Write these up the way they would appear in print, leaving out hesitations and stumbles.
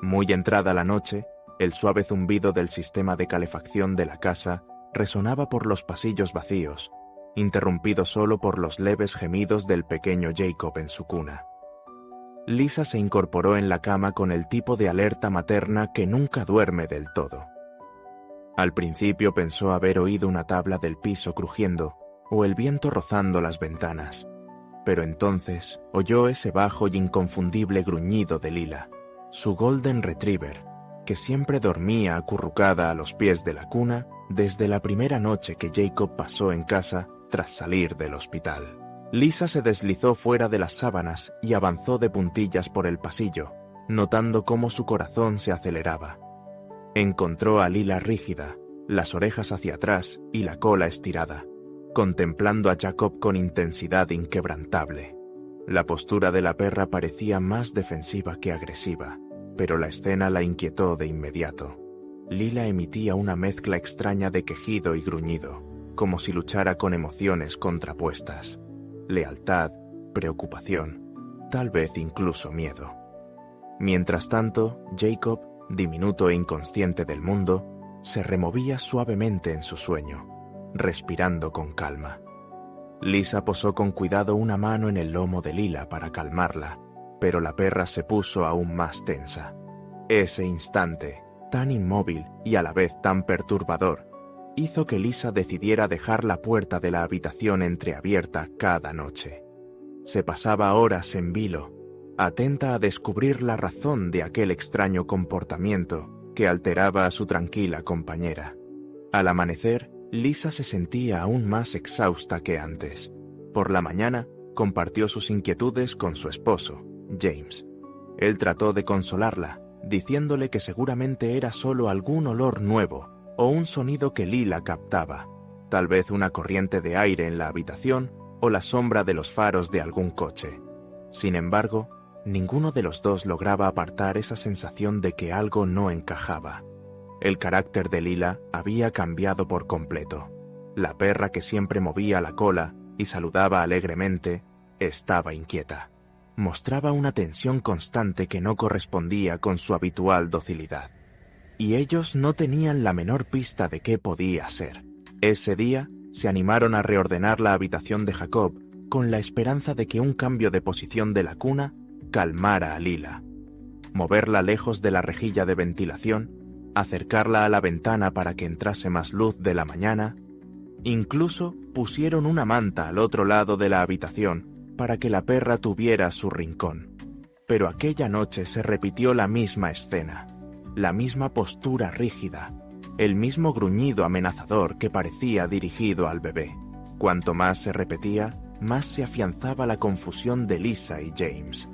Muy entrada la noche, el suave zumbido del sistema de calefacción de la casa resonaba por los pasillos vacíos, interrumpido solo por los leves gemidos del pequeño Jacob en su cuna. Lisa se incorporó en la cama con el tipo de alerta materna que nunca duerme del todo. Al principio pensó haber oído una tabla del piso crujiendo o el viento rozando las ventanas, pero entonces oyó ese bajo y inconfundible gruñido de Lila, su Golden Retriever, que siempre dormía acurrucada a los pies de la cuna desde la primera noche que Jacob pasó en casa tras salir del hospital. Lisa se deslizó fuera de las sábanas y avanzó de puntillas por el pasillo, notando cómo su corazón se aceleraba. Encontró a Lila rígida, las orejas hacia atrás y la cola estirada, contemplando a Jacob con intensidad inquebrantable. La postura de la perra parecía más defensiva que agresiva, pero la escena la inquietó de inmediato. Lila emitía una mezcla extraña de quejido y gruñido, como si luchara con emociones contrapuestas. Lealtad, preocupación, tal vez incluso miedo. Mientras tanto, Jacob, diminuto e inconsciente del mundo, se removía suavemente en su sueño, respirando con calma. Lisa posó con cuidado una mano en el lomo de Lila para calmarla, pero la perra se puso aún más tensa. Ese instante, tan inmóvil y a la vez tan perturbador, hizo que Lisa decidiera dejar la puerta de la habitación entreabierta cada noche. Se pasaba horas en vilo, atenta a descubrir la razón de aquel extraño comportamiento que alteraba a su tranquila compañera. Al amanecer, Lisa se sentía aún más exhausta que antes. Por la mañana, compartió sus inquietudes con su esposo, James. Él trató de consolarla, diciéndole que seguramente era solo algún olor nuevo o un sonido que Lila captaba, tal vez una corriente de aire en la habitación o la sombra de los faros de algún coche. Sin embargo, ninguno de los dos lograba apartar esa sensación de que algo no encajaba. El carácter de Lila había cambiado por completo. La perra que siempre movía la cola y saludaba alegremente estaba inquieta. Mostraba una tensión constante que no correspondía con su habitual docilidad. Y ellos no tenían la menor pista de qué podía ser. Ese día se animaron a reordenar la habitación de Jacob con la esperanza de que un cambio de posición de la cuna calmara a Lila. Moverla lejos de la rejilla de ventilación, acercarla a la ventana para que entrase más luz de la mañana. Incluso pusieron una manta al otro lado de la habitación para que la perra tuviera su rincón. Pero aquella noche se repitió la misma escena, la misma postura rígida, el mismo gruñido amenazador que parecía dirigido al bebé. Cuanto más se repetía, más se afianzaba la confusión de Lisa y James.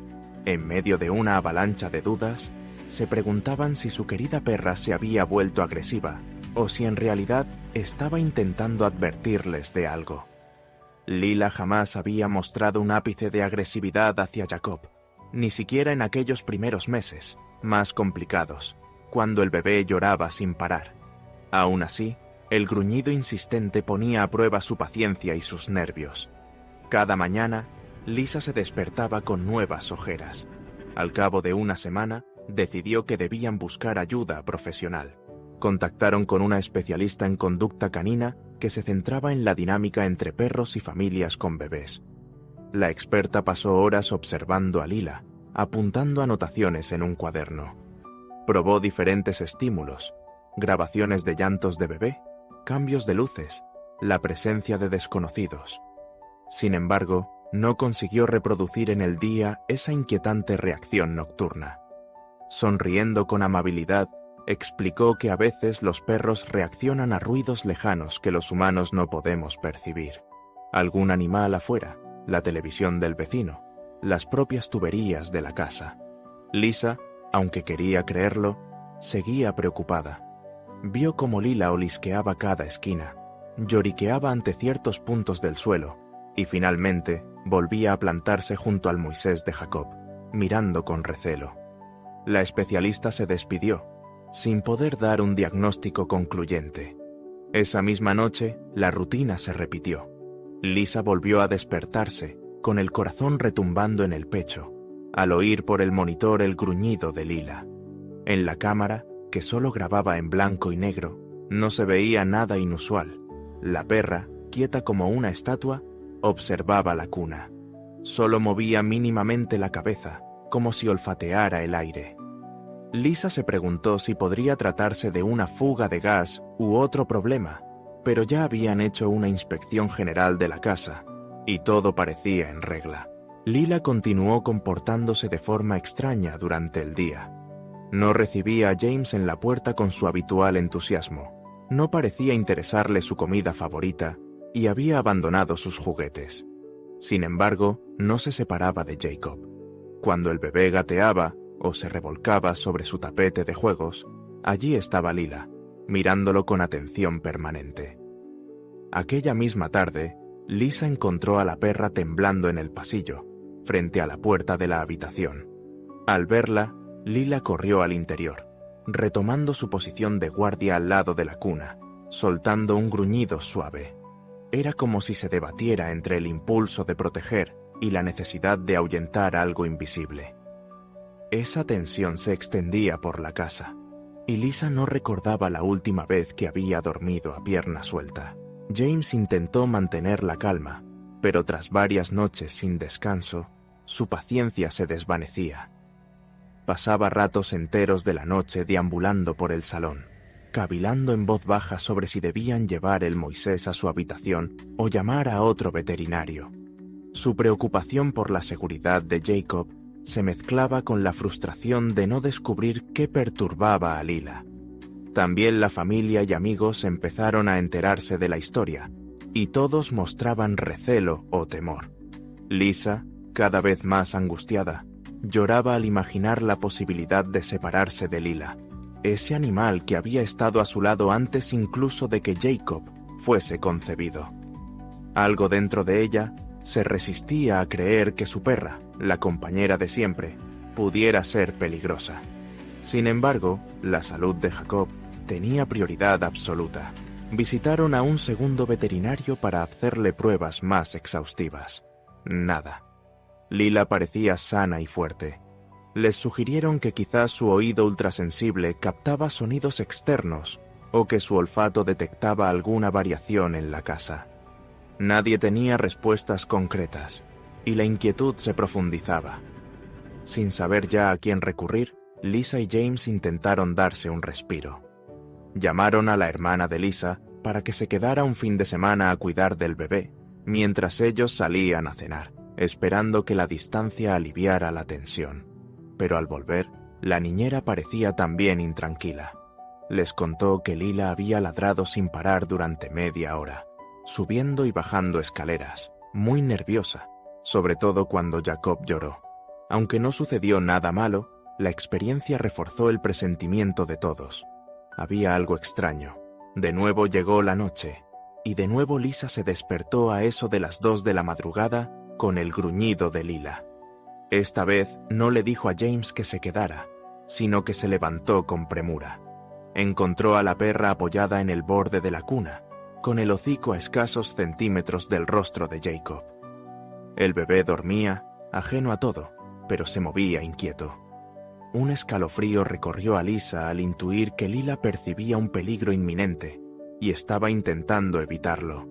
En medio de una avalancha de dudas, se preguntaban si su querida perra se había vuelto agresiva o si en realidad estaba intentando advertirles de algo. Lila jamás había mostrado un ápice de agresividad hacia Jacob, ni siquiera en aquellos primeros meses, más complicados, cuando el bebé lloraba sin parar. Aún así, el gruñido insistente ponía a prueba su paciencia y sus nervios. Cada mañana, Lisa se despertaba con nuevas ojeras. Al cabo de una semana, decidió que debían buscar ayuda profesional. Contactaron con una especialista en conducta canina que se centraba en la dinámica entre perros y familias con bebés. La experta pasó horas observando a Lila, apuntando anotaciones en un cuaderno. Probó diferentes estímulos, grabaciones de llantos de bebé, cambios de luces, la presencia de desconocidos. Sin embargo, no consiguió reproducir en el día esa inquietante reacción nocturna. Sonriendo con amabilidad, explicó que a veces los perros reaccionan a ruidos lejanos que los humanos no podemos percibir. Algún animal afuera, la televisión del vecino, las propias tuberías de la casa. Lisa, aunque quería creerlo, seguía preocupada. Vio cómo Lila olisqueaba cada esquina, lloriqueaba ante ciertos puntos del suelo y finalmente volvía a plantarse junto al Moisés de Jacob, mirando con recelo. La especialista se despidió, sin poder dar un diagnóstico concluyente. Esa misma noche, la rutina se repitió. Lisa volvió a despertarse, con el corazón retumbando en el pecho, al oír por el monitor el gruñido de Lila. En la cámara, que solo grababa en blanco y negro, no se veía nada inusual. La perra, quieta como una estatua, observaba la cuna. Solo movía mínimamente la cabeza, como si olfateara el aire. Lisa se preguntó si podría tratarse de una fuga de gas u otro problema, pero ya habían hecho una inspección general de la casa, y todo parecía en regla. Lila continuó comportándose de forma extraña durante el día. No recibía a James en la puerta con su habitual entusiasmo, no parecía interesarle su comida favorita y había abandonado sus juguetes. Sin embargo, no se separaba de Jacob. Cuando el bebé gateaba o se revolcaba sobre su tapete de juegos, allí estaba Lila, mirándolo con atención permanente. Aquella misma tarde, Lisa encontró a la perra temblando en el pasillo, frente a la puerta de la habitación. Al verla, Lila corrió al interior, retomando su posición de guardia al lado de la cuna, soltando un gruñido suave. Era como si se debatiera entre el impulso de proteger y la necesidad de ahuyentar algo invisible. Esa tensión se extendía por la casa, y Lisa no recordaba la última vez que había dormido a pierna suelta. James intentó mantener la calma, pero tras varias noches sin descanso, su paciencia se desvanecía. Pasaba ratos enteros de la noche deambulando por el salón, cavilando en voz baja sobre si debían llevar el Moisés a su habitación o llamar a otro veterinario. Su preocupación por la seguridad de Jacob se mezclaba con la frustración de no descubrir qué perturbaba a Lila. También la familia y amigos empezaron a enterarse de la historia, y todos mostraban recelo o temor. Lisa, cada vez más angustiada, lloraba al imaginar la posibilidad de separarse de Lila, ese animal que había estado a su lado antes incluso de que Jacob fuese concebido. Algo dentro de ella se resistía a creer que su perra, la compañera de siempre, pudiera ser peligrosa. Sin embargo, la salud de Jacob tenía prioridad absoluta. Visitaron a un segundo veterinario para hacerle pruebas más exhaustivas. Nada. Lila parecía sana y fuerte. Les sugirieron que quizás su oído ultrasensible captaba sonidos externos o que su olfato detectaba alguna variación en la casa. Nadie tenía respuestas concretas y la inquietud se profundizaba. Sin saber ya a quién recurrir, Lisa y James intentaron darse un respiro. Llamaron a la hermana de Lisa para que se quedara un fin de semana a cuidar del bebé, mientras ellos salían a cenar, esperando que la distancia aliviara la tensión. Pero al volver, la niñera parecía también intranquila. Les contó que Lila había ladrado sin parar durante media hora, subiendo y bajando escaleras, muy nerviosa, sobre todo cuando Jacob lloró. Aunque no sucedió nada malo, la experiencia reforzó el presentimiento de todos. Había algo extraño. De nuevo llegó la noche, y de nuevo Lisa se despertó a eso de las 2 de la madrugada con el gruñido de Lila. Esta vez no le dijo a James que se quedara, sino que se levantó con premura. Encontró a la perra apoyada en el borde de la cuna, con el hocico a escasos centímetros del rostro de Jacob. El bebé dormía, ajeno a todo, pero se movía inquieto. Un escalofrío recorrió a Lisa al intuir que Lila percibía un peligro inminente y estaba intentando evitarlo.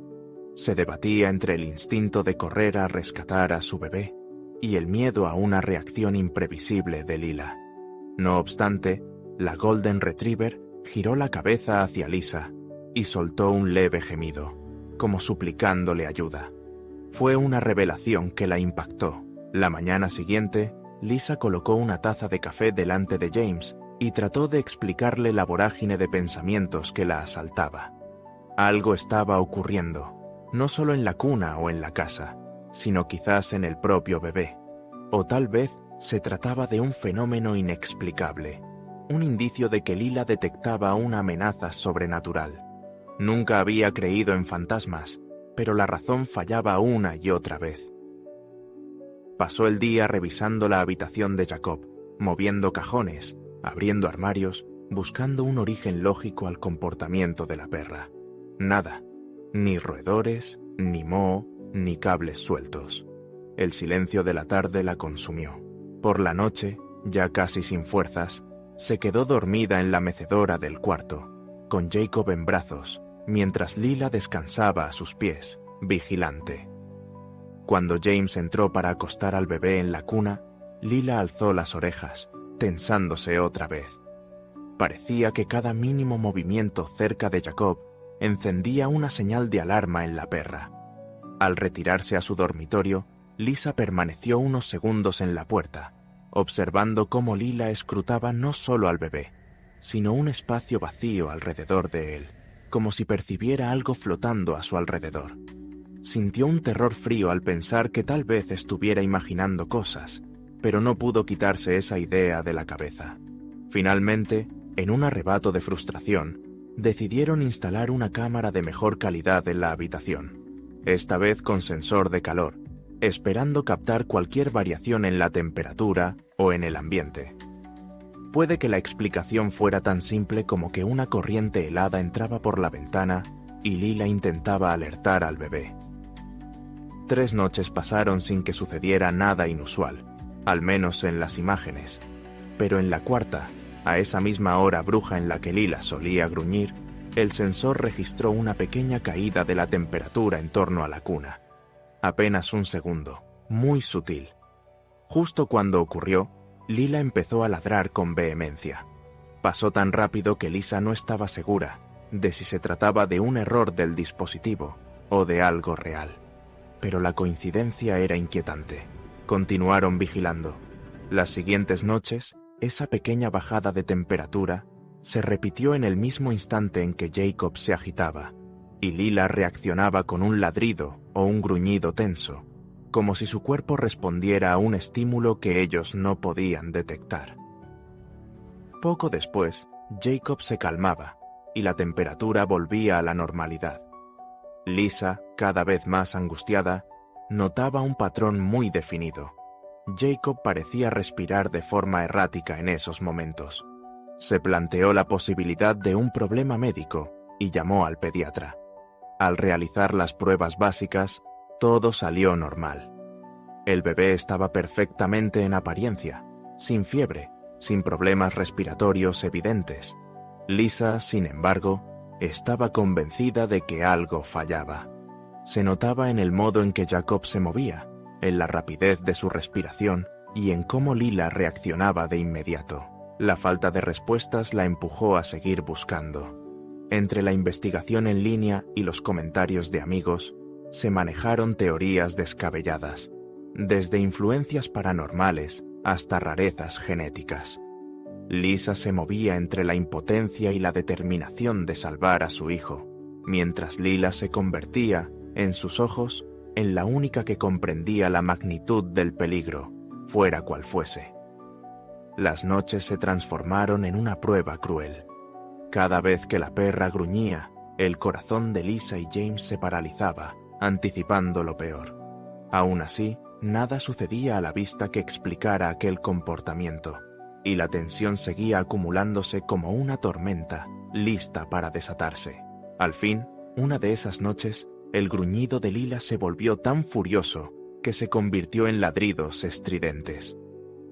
Se debatía entre el instinto de correr a rescatar a su bebé y el miedo a una reacción imprevisible de Lila. No obstante, la Golden Retriever giró la cabeza hacia Lisa y soltó un leve gemido, como suplicándole ayuda. Fue una revelación que la impactó. La mañana siguiente, Lisa colocó una taza de café delante de James y trató de explicarle la vorágine de pensamientos que la asaltaba. Algo estaba ocurriendo, no solo en la cuna o en la casa, sino quizás en el propio bebé. O tal vez se trataba de un fenómeno inexplicable, un indicio de que Lila detectaba una amenaza sobrenatural. Nunca había creído en fantasmas, pero la razón fallaba una y otra vez. Pasó el día revisando la habitación de Jacob, moviendo cajones, abriendo armarios, buscando un origen lógico al comportamiento de la perra. Nada, ni roedores, ni moho, ni cables sueltos. El silencio de la tarde la consumió. Por la noche, ya casi sin fuerzas, se quedó dormida en la mecedora del cuarto, con Jacob en brazos, mientras Lila descansaba a sus pies, vigilante. Cuando James entró para acostar al bebé en la cuna, Lila alzó las orejas, tensándose otra vez. Parecía que cada mínimo movimiento cerca de Jacob encendía una señal de alarma en la perra. Al retirarse a su dormitorio, Lisa permaneció unos segundos en la puerta, observando cómo Lila escrutaba no solo al bebé, sino un espacio vacío alrededor de él, como si percibiera algo flotando a su alrededor. Sintió un terror frío al pensar que tal vez estuviera imaginando cosas, pero no pudo quitarse esa idea de la cabeza. Finalmente, en un arrebato de frustración, decidieron instalar una cámara de mejor calidad en la habitación, esta vez con sensor de calor, esperando captar cualquier variación en la temperatura o en el ambiente. Puede que la explicación fuera tan simple como que una corriente helada entraba por la ventana y Lila intentaba alertar al bebé. 3 noches pasaron sin que sucediera nada inusual, al menos en las imágenes, pero en la cuarta, a esa misma hora bruja en la que Lila solía gruñir, el sensor registró una pequeña caída de la temperatura en torno a la cuna. Apenas un segundo, muy sutil. Justo cuando ocurrió, Lila empezó a ladrar con vehemencia. Pasó tan rápido que Lisa no estaba segura de si se trataba de un error del dispositivo o de algo real. Pero la coincidencia era inquietante. Continuaron vigilando. Las siguientes noches, esa pequeña bajada de temperatura se repitió en el mismo instante en que Jacob se agitaba, y Lila reaccionaba con un ladrido o un gruñido tenso, como si su cuerpo respondiera a un estímulo que ellos no podían detectar. Poco después, Jacob se calmaba, y la temperatura volvía a la normalidad. Lisa, cada vez más angustiada, notaba un patrón muy definido. Jacob parecía respirar de forma errática en esos momentos. Se planteó la posibilidad de un problema médico y llamó al pediatra. Al realizar las pruebas básicas, todo salió normal. El bebé estaba perfectamente en apariencia, sin fiebre, sin problemas respiratorios evidentes. Lisa, sin embargo, estaba convencida de que algo fallaba. Se notaba en el modo en que Jacob se movía, en la rapidez de su respiración y en cómo Lila reaccionaba de inmediato. La falta de respuestas la empujó a seguir buscando. Entre la investigación en línea y los comentarios de amigos, se manejaron teorías descabelladas, desde influencias paranormales hasta rarezas genéticas. Lisa se movía entre la impotencia y la determinación de salvar a su hijo, mientras Lila se convertía, en sus ojos, en la única que comprendía la magnitud del peligro, fuera cual fuese. Las noches se transformaron en una prueba cruel. Cada vez que la perra gruñía, el corazón de Lisa y James se paralizaba, anticipando lo peor. Aún así, nada sucedía a la vista que explicara aquel comportamiento, y la tensión seguía acumulándose como una tormenta, lista para desatarse. Al fin, una de esas noches, el gruñido de Lila se volvió tan furioso que se convirtió en ladridos estridentes.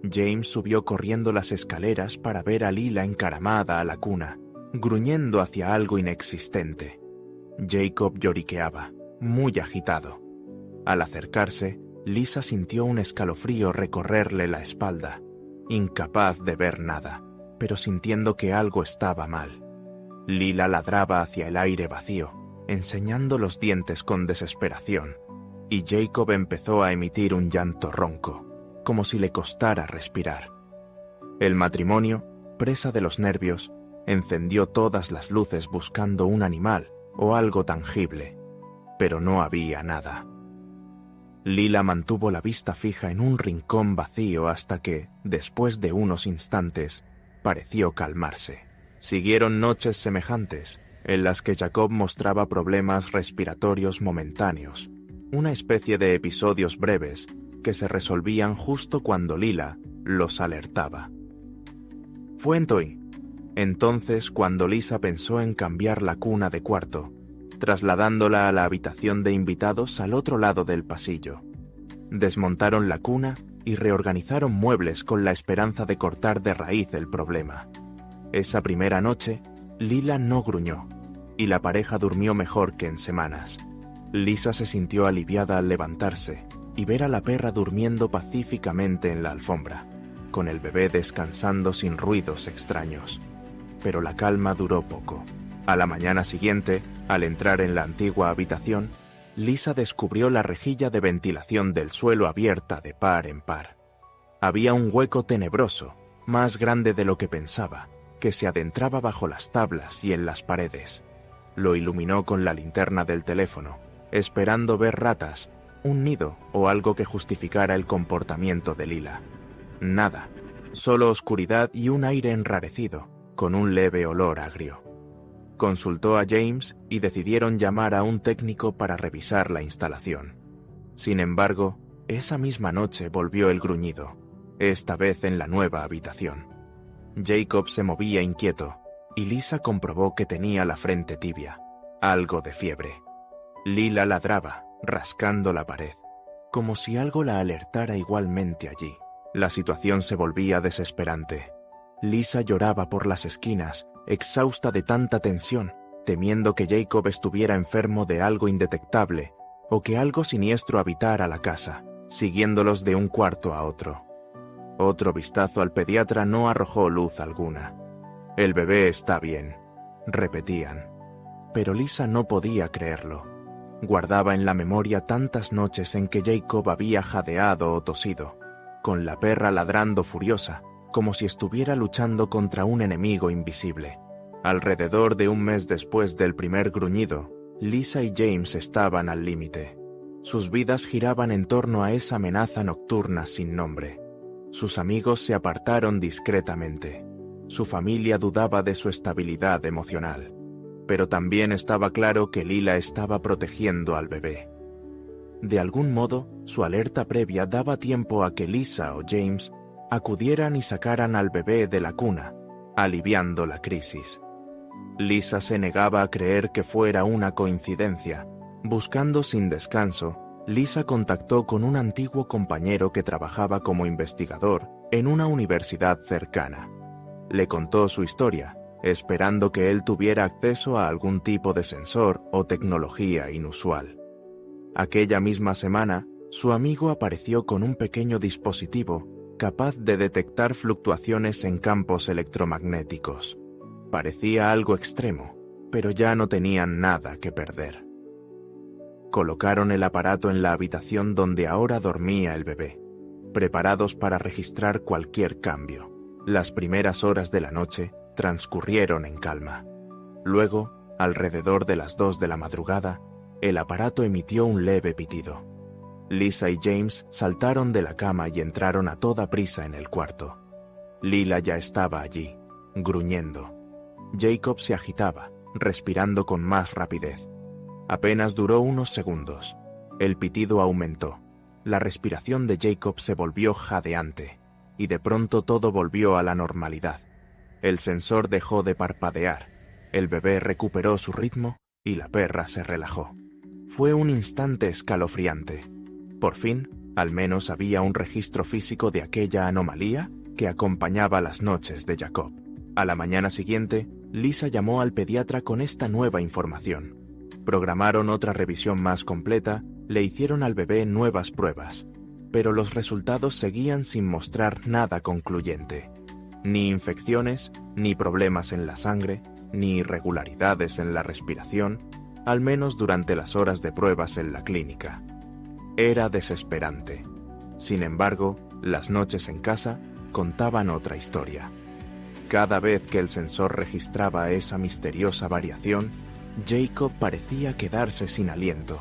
James subió corriendo las escaleras para ver a Lila encaramada a la cuna, gruñendo hacia algo inexistente. Jacob lloriqueaba, muy agitado. Al acercarse, Lisa sintió un escalofrío recorrerle la espalda, incapaz de ver nada, pero sintiendo que algo estaba mal. Lila ladraba hacia el aire vacío, enseñando los dientes con desesperación, y Jacob empezó a emitir un llanto ronco, como si le costara respirar. El matrimonio, presa de los nervios, encendió todas las luces buscando un animal o algo tangible, pero no había nada. Lila mantuvo la vista fija en un rincón vacío hasta que, después de unos instantes, pareció calmarse. Siguieron noches semejantes, en las que Jacob mostraba problemas respiratorios momentáneos, una especie de episodios breves que se resolvían justo cuando Lila los alertaba. Fue entonces cuando Lisa pensó en cambiar la cuna de cuarto, trasladándola a la habitación de invitados al otro lado del pasillo. Desmontaron la cuna y reorganizaron muebles con la esperanza de cortar de raíz el problema. Esa primera noche, Lila no gruñó, y la pareja durmió mejor que en semanas. Lisa se sintió aliviada al levantarse y ver a la perra durmiendo pacíficamente en la alfombra, con el bebé descansando sin ruidos extraños. Pero la calma duró poco. A la mañana siguiente, al entrar en la antigua habitación, Lisa descubrió la rejilla de ventilación del suelo abierta de par en par. Había un hueco tenebroso, más grande de lo que pensaba, que se adentraba bajo las tablas y en las paredes. Lo iluminó con la linterna del teléfono, esperando ver ratas, un nido o algo que justificara el comportamiento de Lila. Nada, solo oscuridad y un aire enrarecido, con un leve olor agrio. Consultó a James y decidieron llamar a un técnico para revisar la instalación. Sin embargo, esa misma noche volvió el gruñido, esta vez en la nueva habitación. Jacob se movía inquieto y Lisa comprobó que tenía la frente tibia, algo de fiebre. Lila ladraba, rascando la pared, como si algo la alertara igualmente allí. La situación se volvía desesperante. Lisa lloraba por las esquinas, exhausta de tanta tensión, temiendo que Jacob estuviera enfermo de algo indetectable o que algo siniestro habitara la casa, siguiéndolos de un cuarto a otro. Otro vistazo al pediatra no arrojó luz alguna. «El bebé está bien», repetían. Pero Lisa no podía creerlo. Guardaba en la memoria tantas noches en que Jacob había jadeado o tosido, con la perra ladrando furiosa, como si estuviera luchando contra un enemigo invisible. Alrededor de un mes después del primer gruñido, Lisa y James estaban al límite. Sus vidas giraban en torno a esa amenaza nocturna sin nombre. Sus amigos se apartaron discretamente. Su familia dudaba de su estabilidad emocional. Pero también estaba claro que Lila estaba protegiendo al bebé. De algún modo, su alerta previa daba tiempo a que Lisa o James acudieran y sacaran al bebé de la cuna, aliviando la crisis. Lisa se negaba a creer que fuera una coincidencia. Buscando sin descanso, Lisa contactó con un antiguo compañero que trabajaba como investigador en una universidad cercana. Le contó su historia, esperando que él tuviera acceso a algún tipo de sensor o tecnología inusual. Aquella misma semana, su amigo apareció con un pequeño dispositivo capaz de detectar fluctuaciones en campos electromagnéticos. Parecía algo extremo, pero ya no tenían nada que perder. Colocaron el aparato en la habitación donde ahora dormía el bebé, preparados para registrar cualquier cambio. Las primeras horas de la noche transcurrieron en calma. Luego, alrededor de las 2 de la madrugada, el aparato emitió un leve pitido. Lisa y James saltaron de la cama y entraron a toda prisa en el cuarto. Lila ya estaba allí, gruñendo. Jacob se agitaba, respirando con más rapidez. Apenas duró unos segundos. El pitido aumentó. La respiración de Jacob se volvió jadeante, y de pronto todo volvió a la normalidad. El sensor dejó de parpadear, el bebé recuperó su ritmo y la perra se relajó. Fue un instante escalofriante. Por fin, al menos había un registro físico de aquella anomalía que acompañaba las noches de Jacob. A la mañana siguiente, Lisa llamó al pediatra con esta nueva información. Programaron otra revisión más completa, le hicieron al bebé nuevas pruebas, pero los resultados seguían sin mostrar nada concluyente. Ni infecciones, ni problemas en la sangre, ni irregularidades en la respiración, al menos durante las horas de pruebas en la clínica. Era desesperante. Sin embargo, las noches en casa contaban otra historia. Cada vez que el sensor registraba esa misteriosa variación, Jacob parecía quedarse sin aliento,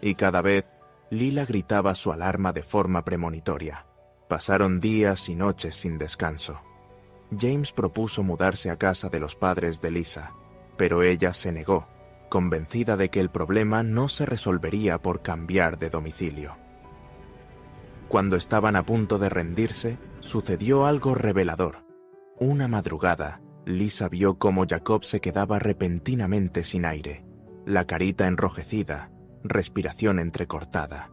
y cada vez Lila gritaba su alarma de forma premonitoria. Pasaron días y noches sin descanso. James propuso mudarse a casa de los padres de Lisa, pero ella se negó, convencida de que el problema no se resolvería por cambiar de domicilio. Cuando estaban a punto de rendirse, sucedió algo revelador. Una madrugada, Lisa vio cómo Jacob se quedaba repentinamente sin aire, la carita enrojecida, respiración entrecortada.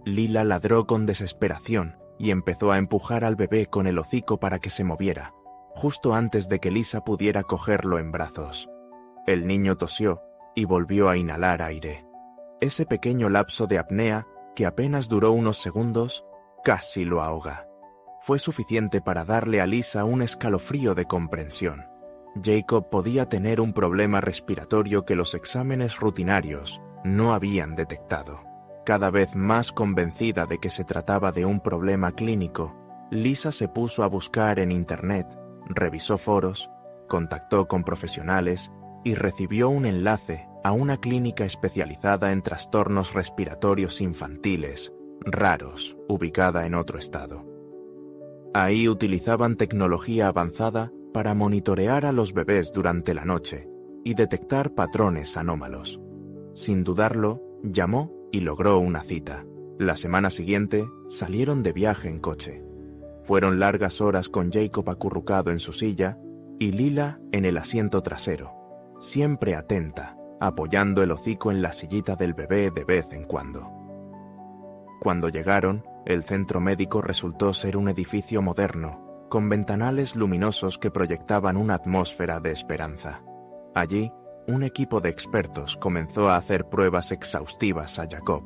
Lila ladró con desesperación y empezó a empujar al bebé con el hocico para que se moviera, justo antes de que Lisa pudiera cogerlo en brazos. El niño tosió y volvió a inhalar aire. Ese pequeño lapso de apnea, que apenas duró unos segundos, casi lo ahoga. Fue suficiente para darle a Lisa un escalofrío de comprensión. Jacob podía tener un problema respiratorio que los exámenes rutinarios no habían detectado. Cada vez más convencida de que se trataba de un problema clínico, Lisa se puso a buscar en Internet, revisó foros, contactó con profesionales y recibió un enlace a una clínica especializada en trastornos respiratorios infantiles raros, ubicada en otro estado. Ahí utilizaban tecnología avanzada para monitorear a los bebés durante la noche y detectar patrones anómalos. Sin dudarlo, llamó y logró una cita. La semana siguiente salieron de viaje en coche. Fueron largas horas con Jacob acurrucado en su silla y Lila en el asiento trasero, siempre atenta, apoyando el hocico en la sillita del bebé de vez en cuando. Cuando llegaron, el centro médico resultó ser un edificio moderno, con ventanales luminosos que proyectaban una atmósfera de esperanza. Allí, un equipo de expertos comenzó a hacer pruebas exhaustivas a Jacob,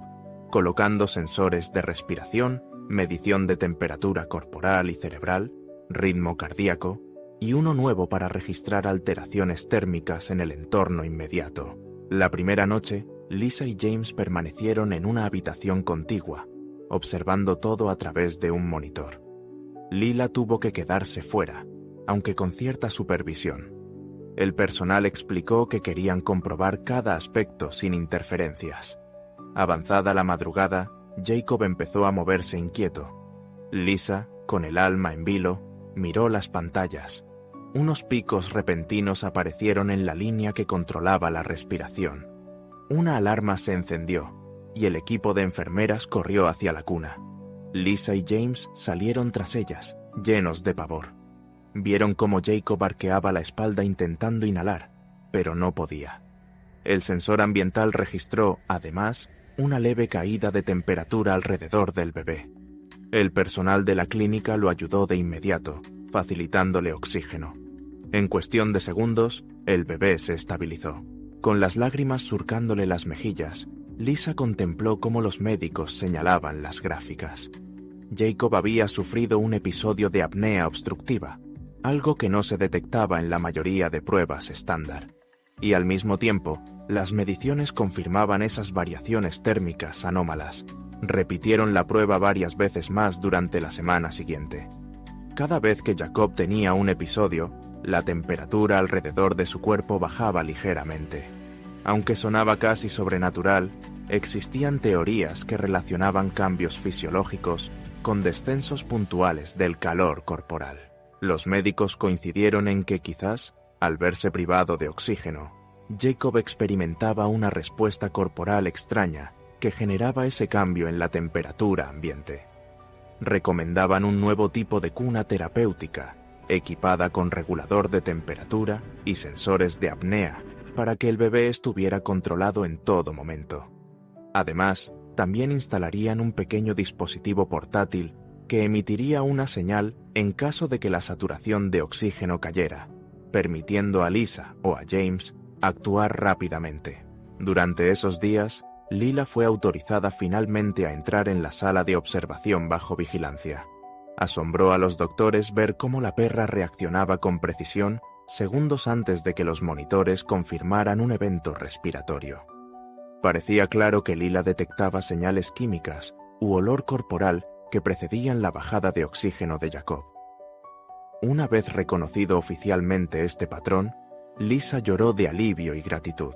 colocando sensores de respiración, medición de temperatura corporal y cerebral, ritmo cardíaco, y uno nuevo para registrar alteraciones térmicas en el entorno inmediato. La primera noche, Lisa y James permanecieron en una habitación contigua, observando todo a través de un monitor. Lila tuvo que quedarse fuera, aunque con cierta supervisión. El personal explicó que querían comprobar cada aspecto sin interferencias. Avanzada la madrugada, Jacob empezó a moverse inquieto. Lisa, con el alma en vilo, miró las pantallas. Unos picos repentinos aparecieron en la línea que controlaba la respiración. Una alarma se encendió y el equipo de enfermeras corrió hacia la cuna. Lisa y James salieron tras ellas, llenos de pavor. Vieron cómo Jacob arqueaba la espalda intentando inhalar, pero no podía. El sensor ambiental registró, además, una leve caída de temperatura alrededor del bebé. El personal de la clínica lo ayudó de inmediato, facilitándole oxígeno. En cuestión de segundos, el bebé se estabilizó. Con las lágrimas surcándole las mejillas, Lisa contempló cómo los médicos señalaban las gráficas. Jacob había sufrido un episodio de apnea obstructiva, algo que no se detectaba en la mayoría de pruebas estándar. Y al mismo tiempo, las mediciones confirmaban esas variaciones térmicas anómalas. Repitieron la prueba varias veces más durante la semana siguiente. Cada vez que Jacob tenía un episodio, la temperatura alrededor de su cuerpo bajaba ligeramente. Aunque sonaba casi sobrenatural, existían teorías que relacionaban cambios fisiológicos con descensos puntuales del calor corporal. Los médicos coincidieron en que quizás, al verse privado de oxígeno, Jacob experimentaba una respuesta corporal extraña que generaba ese cambio en la temperatura ambiente. Recomendaban un nuevo tipo de cuna terapéutica, equipada con regulador de temperatura y sensores de apnea, para que el bebé estuviera controlado en todo momento. Además, también instalarían un pequeño dispositivo portátil que emitiría una señal en caso de que la saturación de oxígeno cayera, permitiendo a Lisa o a James actuar rápidamente. Durante esos días, Lila fue autorizada finalmente a entrar en la sala de observación bajo vigilancia. Asombró a los doctores ver cómo la perra reaccionaba con precisión segundos antes de que los monitores confirmaran un evento respiratorio. Parecía claro que Lila detectaba señales químicas u olor corporal que precedían la bajada de oxígeno de Jacob. Una vez reconocido oficialmente este patrón, Lisa lloró de alivio y gratitud.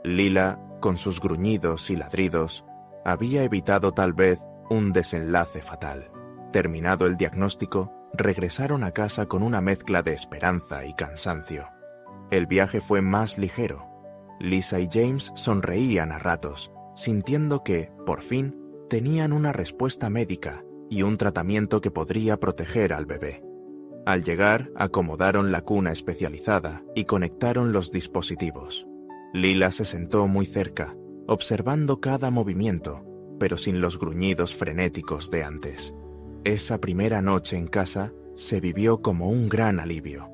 Lila, con sus gruñidos y ladridos, había evitado tal vez un desenlace fatal. Terminado el diagnóstico, regresaron a casa con una mezcla de esperanza y cansancio. El viaje fue más ligero. Lisa y James sonreían a ratos, sintiendo que, por fin, tenían una respuesta médica y un tratamiento que podría proteger al bebé. Al llegar, acomodaron la cuna especializada y conectaron los dispositivos. Lila se sentó muy cerca, observando cada movimiento, pero sin los gruñidos frenéticos de antes. Esa primera noche en casa se vivió como un gran alivio.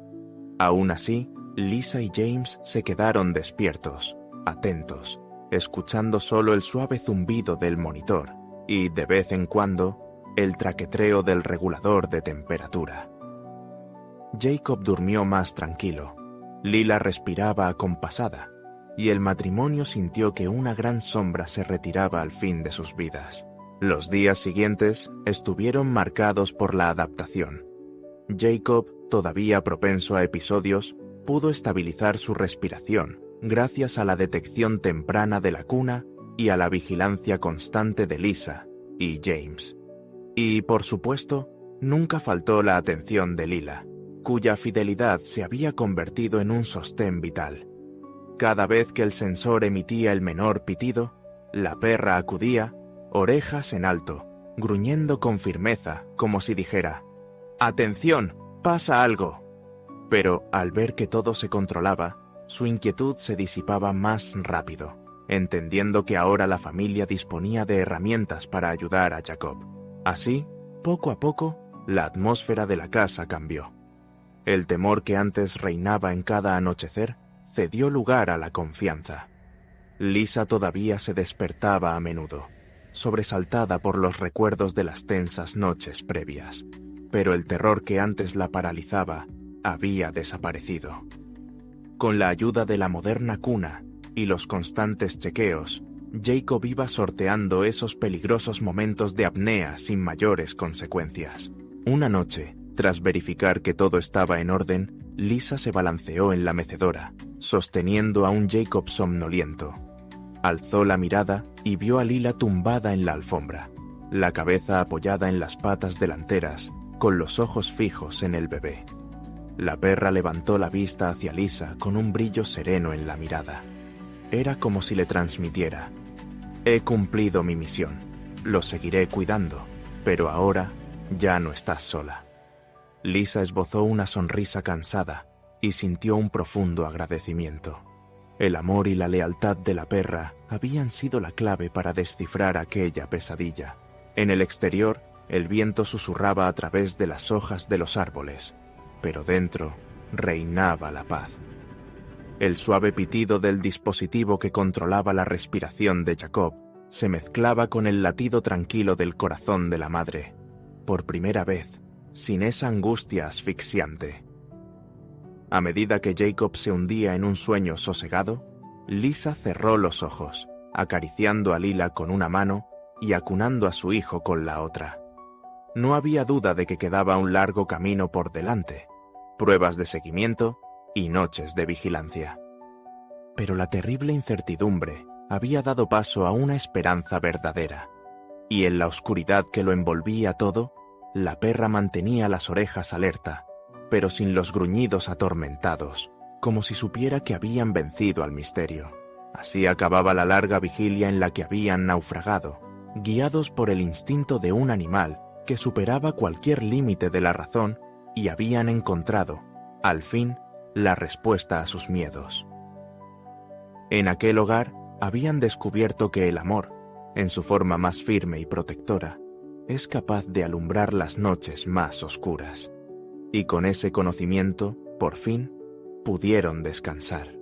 Aún así, Lisa y James se quedaron despiertos, atentos, escuchando solo el suave zumbido del monitor y, de vez en cuando, el traquetreo del regulador de temperatura. Jacob durmió más tranquilo, Lila respiraba acompasada, y el matrimonio sintió que una gran sombra se retiraba al fin de sus vidas. Los días siguientes estuvieron marcados por la adaptación. Jacob, todavía propenso a episodios, pudo estabilizar su respiración gracias a la detección temprana de la cuna y a la vigilancia constante de Lisa y James. Y, por supuesto, nunca faltó la atención de Lila, cuya fidelidad se había convertido en un sostén vital. Cada vez que el sensor emitía el menor pitido, la perra acudía, orejas en alto, gruñendo con firmeza, como si dijera: «¡Atención! ¡Pasa algo!». Pero, al ver que todo se controlaba, su inquietud se disipaba más rápido, entendiendo que ahora la familia disponía de herramientas para ayudar a Jacob. Así, poco a poco, la atmósfera de la casa cambió. El temor que antes reinaba en cada anochecer cedió lugar a la confianza. Lisa todavía se despertaba a menudo, sobresaltada por los recuerdos de las tensas noches previas, pero el terror que antes la paralizaba había desaparecido. Con la ayuda de la moderna cuna y los constantes chequeos, Jacob iba sorteando esos peligrosos momentos de apnea sin mayores consecuencias. Una noche, tras verificar que todo estaba en orden, Lisa se balanceó en la mecedora, sosteniendo a un Jacob somnoliento. Alzó la mirada y vio a Lila tumbada en la alfombra, la cabeza apoyada en las patas delanteras, con los ojos fijos en el bebé. La perra levantó la vista hacia Lisa con un brillo sereno en la mirada. Era como si le transmitiera: «He cumplido mi misión, lo seguiré cuidando, pero ahora ya no estás sola». Lisa esbozó una sonrisa cansada y sintió un profundo agradecimiento. El amor y la lealtad de la perra habían sido la clave para descifrar aquella pesadilla. En el exterior, el viento susurraba a través de las hojas de los árboles, pero dentro reinaba la paz. El suave pitido del dispositivo que controlaba la respiración de Jacob se mezclaba con el latido tranquilo del corazón de la madre, por primera vez, sin esa angustia asfixiante. A medida que Jacob se hundía en un sueño sosegado, Lisa cerró los ojos, acariciando a Lila con una mano y acunando a su hijo con la otra. No había duda de que quedaba un largo camino por delante, pruebas de seguimiento y noches de vigilancia. Pero la terrible incertidumbre había dado paso a una esperanza verdadera, y en la oscuridad que lo envolvía todo, la perra mantenía las orejas alerta, pero sin los gruñidos atormentados, como si supiera que habían vencido al misterio. Así acababa la larga vigilia en la que habían naufragado, guiados por el instinto de un animal que superaba cualquier límite de la razón, y habían encontrado, al fin, la respuesta a sus miedos. En aquel hogar habían descubierto que el amor, en su forma más firme y protectora, es capaz de alumbrar las noches más oscuras. Y con ese conocimiento, por fin, pudieron descansar.